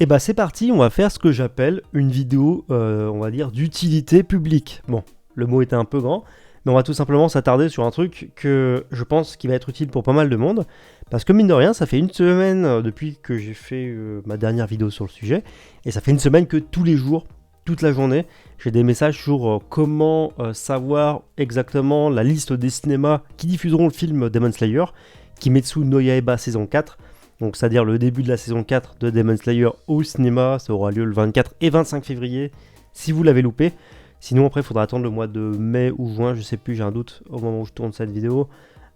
Et bah c'est parti, on va faire ce que j'appelle une vidéo, on va dire, d'utilité publique. Bon, le mot était un peu grand, mais on va tout simplement s'attarder sur un truc que je pense qui va être utile pour pas mal de monde. Parce que mine de rien, ça fait une semaine depuis que j'ai fait ma dernière vidéo sur le sujet, et ça fait une semaine que tous les jours, toute la journée, j'ai des messages sur comment savoir exactement la liste des cinémas qui diffuseront le film Demon Slayer, Kimetsu no Yaiba saison 4. Donc c'est-à-dire le début de la saison 4 de Demon Slayer au cinéma, ça aura lieu le 24 et 25 février si vous l'avez loupé. Sinon après il faudra attendre le mois de mai ou juin, je sais plus, j'ai un doute au moment où je tourne cette vidéo.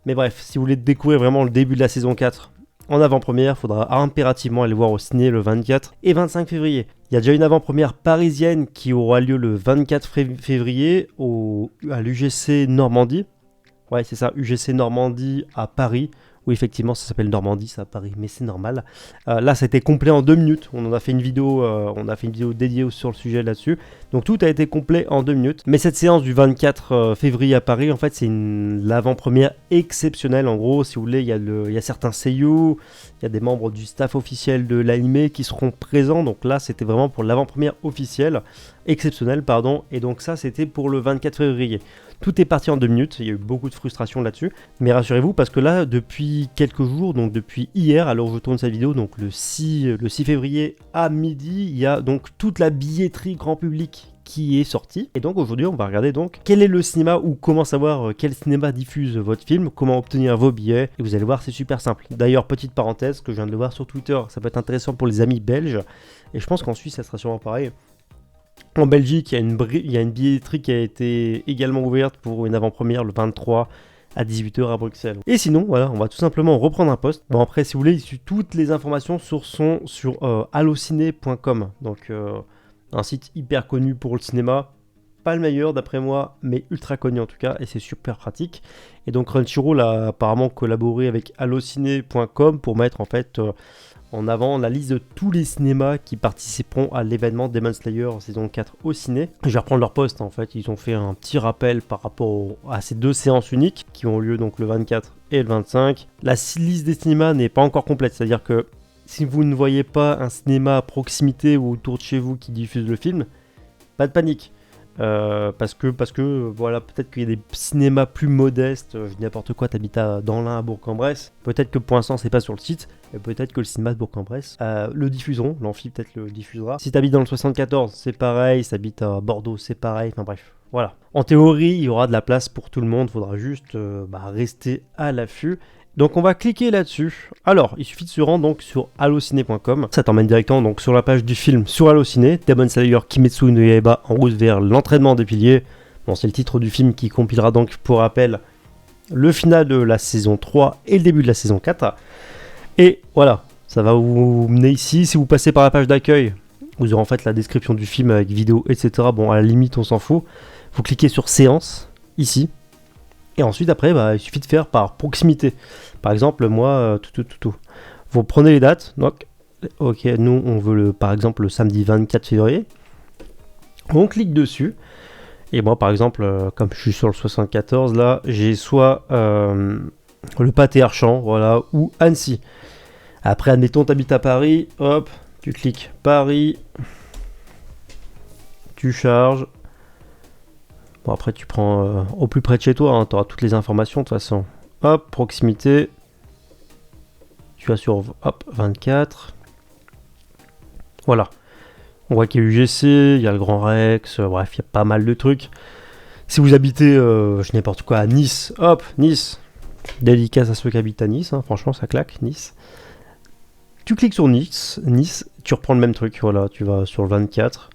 Mais bref, si vous voulez découvrir vraiment le début de la saison 4 en avant-première, il faudra impérativement aller voir au ciné le 24 et 25 février. Il y a déjà une avant-première parisienne qui aura lieu le 24 février à l'UGC Normandie. Ouais c'est ça, UGC Normandie à Paris. Oui, effectivement, ça s'appelle Normandie, ça à Paris, mais c'est normal. Là, ça a été complet en 2 minutes. On a fait une vidéo, dédiée sur le sujet là-dessus. Donc tout a été complet en 2 minutes. Mais cette séance du 24 février à Paris, en fait, c'est l'avant-première exceptionnelle. En gros, si vous voulez, il y a certains seiyuu, il y a des membres du staff officiel de l'anime qui seront présents. Donc là, c'était vraiment pour l'avant-première officielle, exceptionnelle, pardon. Et donc ça, c'était pour le 24 février. Tout est parti en 2 minutes, il y a eu beaucoup de frustration là-dessus. Mais rassurez-vous, parce que là, depuis quelques jours, donc depuis hier, alors je tourne cette vidéo, donc le 6 février à midi, il y a donc toute la billetterie grand public qui est sortie. Et donc aujourd'hui, on va regarder donc quel est le cinéma ou comment savoir quel cinéma diffuse votre film, comment obtenir vos billets. Et vous allez voir, c'est super simple. D'ailleurs, petite parenthèse que je viens de le voir sur Twitter, ça peut être intéressant pour les amis belges. Et je pense qu'en Suisse, ça sera sûrement pareil. En Belgique, il y a une billetterie qui a été également ouverte pour une avant-première le 23 à 18h à Bruxelles. Et sinon, voilà, on va tout simplement reprendre un post. Bon, après, si vous voulez, toutes les informations sont sur allociné.com. Donc, un site hyper connu pour le cinéma. Pas le meilleur d'après moi, mais ultra connu en tout cas, et c'est super pratique. Et donc, Crunchyroll a apparemment collaboré avec allociné.com pour mettre en fait en avant la liste de tous les cinémas qui participeront à l'événement Demon Slayer en saison 4 au ciné. Je vais reprendre leur post, en fait, ils ont fait un petit rappel par rapport à ces 2 séances uniques qui ont lieu donc le 24 et le 25. La liste des cinémas n'est pas encore complète, c'est-à-dire que si vous ne voyez pas un cinéma à proximité ou autour de chez vous qui diffuse le film, pas de panique. Parce que voilà, peut-être qu'il y a des cinémas plus modestes, je dis n'importe quoi, t'habites dans l'Ain à Bourg-en-Bresse, peut-être que pour l'instant c'est pas sur le site, et peut-être que le cinéma de Bourg-en-Bresse le diffuseront, l'amphi peut-être le diffusera. Si t'habites dans le 74, c'est pareil, si t'habites à Bordeaux, c'est pareil, enfin bref, voilà. En théorie, il y aura de la place pour tout le monde, faudra juste rester à l'affût. Donc on va cliquer là-dessus. Alors, il suffit de se rendre donc sur allociné.com. Ça t'emmène directement donc sur la page du film sur Allociné, Demon Slayer Kimetsu no Yaiba en route vers l'entraînement des piliers. Bon, c'est le titre du film qui compilera donc pour rappel le final de la saison 3 et le début de la saison 4. Et voilà, ça va vous mener ici. Si vous passez par la page d'accueil, vous aurez en fait la description du film avec vidéo, etc. Bon, à la limite, on s'en fout. Vous cliquez sur séance, ici. Et ensuite, après, il suffit de faire par proximité. Par exemple, moi, vous prenez les dates. Donc, ok, nous, on veut par exemple le samedi 24 février. On clique dessus. Et moi, par exemple, comme je suis sur le 74, là, j'ai soit le Pâté Archamp, voilà, ou Annecy. Après, admettons, tu habites à Paris. Hop, tu cliques Paris. Tu charges. Bon, après, tu prends au plus près de chez toi, hein, tu auras toutes les informations de toute façon. Hop, proximité. Tu vas sur 24. Voilà. On voit qu'il y a UGC, il y a le Grand Rex, bref, il y a pas mal de trucs. Si vous habitez, je n'importe quoi, à Nice, hop, Nice. Dédicace à ceux qui habitent à Nice, hein, franchement, ça claque, Nice. Tu cliques sur Nice, tu reprends le même truc, voilà, tu vas sur le 24.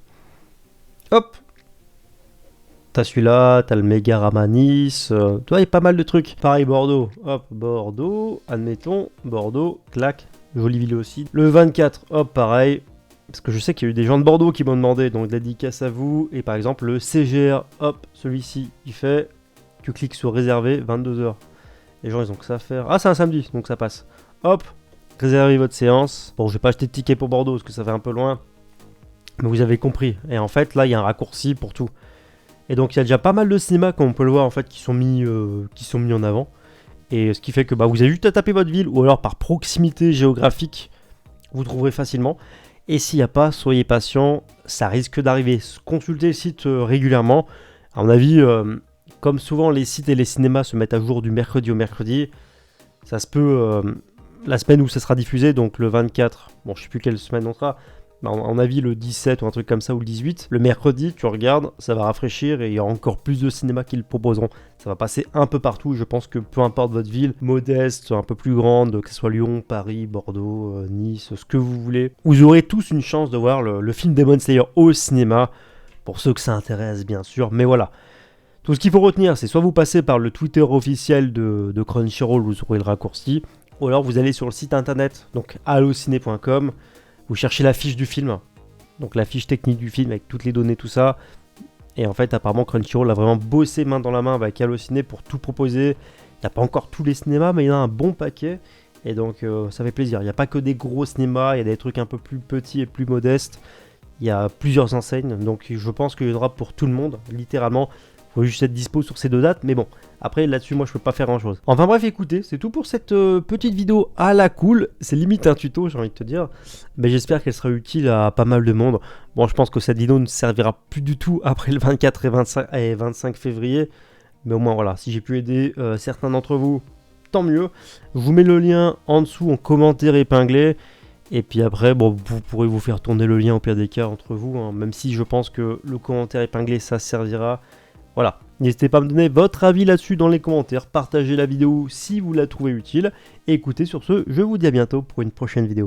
Hop. T'as celui-là, t'as le Mégarama Nice, tu vois, il y a pas mal de trucs. Pareil, Bordeaux, hop, Bordeaux, admettons, Bordeaux, clac, jolie ville aussi. Le 24, hop, pareil, parce que je sais qu'il y a eu des gens de Bordeaux qui m'ont demandé, donc dédicace à vous. Et par exemple, le CGR, hop, celui-ci, il fait, tu cliques sur réserver, 22h. Les gens, ils ont que ça à faire. Ah, c'est un samedi, donc ça passe. Hop, réservez votre séance. Bon, je vais pas acheter de ticket pour Bordeaux, parce que ça fait un peu loin. Mais vous avez compris. Et en fait, là, il y a un raccourci pour tout. Et donc il y a déjà pas mal de cinémas, comme on peut le voir en fait, qui sont mis en avant. Et ce qui fait que vous avez juste à taper votre ville, ou alors par proximité géographique, vous trouverez facilement. Et s'il n'y a pas, soyez patient, ça risque d'arriver. Consultez le site régulièrement. À mon avis, comme souvent les sites et les cinémas se mettent à jour du mercredi au mercredi, ça se peut la semaine où ça sera diffusé, donc le 24, bon je sais plus quelle semaine on sera, mais à mon avis le 17 ou un truc comme ça, ou le 18, le mercredi tu regardes, ça va rafraîchir et il y aura encore plus de cinémas qui le proposeront. Ça va passer un peu partout, je pense que peu importe votre ville, modeste, un peu plus grande, que ce soit Lyon, Paris, Bordeaux, Nice, ce que vous voulez, vous aurez tous une chance de voir le film Demon Slayer au cinéma, pour ceux que ça intéresse bien sûr, mais voilà. Tout ce qu'il faut retenir, c'est soit vous passez par le Twitter officiel de Crunchyroll, vous aurez le raccourci, ou alors vous allez sur le site internet, donc allociné.com, vous cherchez la fiche du film, donc la fiche technique du film avec toutes les données, tout ça. Et en fait, apparemment, Crunchyroll a vraiment bossé main dans la main avec Allociné pour tout proposer. Il n'y a pas encore tous les cinémas, mais il y en a un bon paquet. Et donc, ça fait plaisir. Il n'y a pas que des gros cinémas, il y a des trucs un peu plus petits et plus modestes. Il y a plusieurs enseignes, donc je pense qu'il y en aura pour tout le monde, littéralement. Il faut juste être dispo sur ces deux dates, mais bon, après là-dessus, moi je peux pas faire grand chose. Enfin bref, écoutez, c'est tout pour cette petite vidéo à la cool. C'est limite un tuto, j'ai envie de te dire, mais j'espère qu'elle sera utile à pas mal de monde. Bon, je pense que cette vidéo ne servira plus du tout après le 24 et 25 février, mais au moins voilà, si j'ai pu aider certains d'entre vous, tant mieux. Je vous mets le lien en dessous en commentaire épinglé. Et puis après, bon, vous pourrez vous faire tourner le lien au pire des cas entre vous, hein, même si je pense que le commentaire épinglé, ça servira. Voilà, n'hésitez pas à me donner votre avis là-dessus dans les commentaires, partagez la vidéo si vous la trouvez utile. Et écoutez, sur ce, je vous dis à bientôt pour une prochaine vidéo.